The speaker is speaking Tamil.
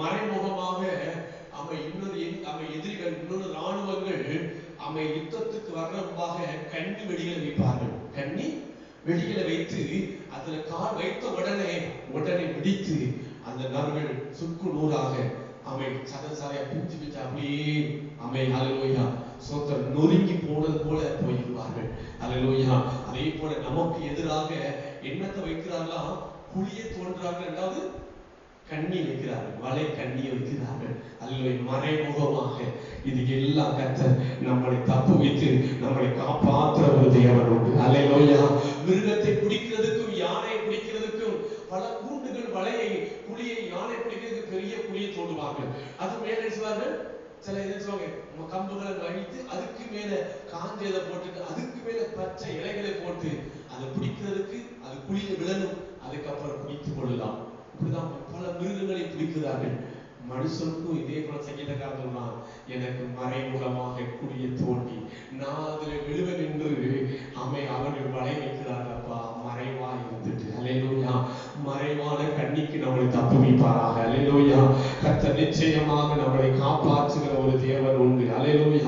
மறைமுகமாக எதிரிகள் இன்னொரு ராணுவங்கள் யுத்தத்துக்கு வர்றப்பாக கண்ணி வெடிகளை வைப்பார்கள். கண்ணி வெடிகளை வைத்து அதுல கால் வைத்த உடனே பிடித்து அந்த நர்கள் சுக்கு நூறாக சதசாலையா பிஞ்சு பிஞ்சு அப்படியே ஹல்லேலூயா சோத்திரம் நொறுங்கி போனது போல போயிடுவார்கள். ஹல்லேலூயா. அதே போல நமக்கு எதிராக என்னத்தை வைக்கிறார்களா? குழியை தோன்றார்கள், இரண்டாவது கண்ணி வைக்கிறார்கள், வலை கண்ணியை வைக்கிறார்கள். அல்ல மறைமுகமாக இது எல்லாம் கர்த்தர் நம்மளை தப்பு வைத்து நம்மளை காப்பாற்றுற ஒரு தேவன் உண்டு. அல்லேலூயா. மிருகத்தை பிடிக்கிறதுக்கும் யானை பிடிக்கிறதுக்கும் பல கூண்டுகள், வலையை, குழியை, யானை பிடிக்கிறதுக்கு பெரிய குழியை தோண்டுவார்கள். அது மேலே செய்வார்கள், சில சொல்லுவாங்க கம்புகளை அழித்து அதுக்கு மேல காஞ்சதை போட்டுட்டு அதுக்கு மேல பச்சை இலைகளை போட்டு அதை பிடிக்கிறதுக்கு அது குழியை விழணும், அதுக்கப்புறம் பிடித்துக் கொள்ளலாம். இப்படிதான் பல மிருகங்களை பிடிக்கிறார்கள். மனுஷனுக்கும் இதே போல சங்கீதக்காரன் எனக்கு மறைமுகமாக குழியை தோண்டி நான் அதுல விழுவேன் என்று அவர்கள் வலை வைக்கிறார்கள். அப்பா மறைவா இருந்துட்டு அல்லேலூயா மறைவான கண்ணிக்கு நம்மளை தப்பு வைப்பாராக. அல்லேலூயா. கர்த்தர் நிச்சயமாக நம்மளை காப்பாற்றுகிற ஒரு தேவன் உண்டு. அல்லேலூயா.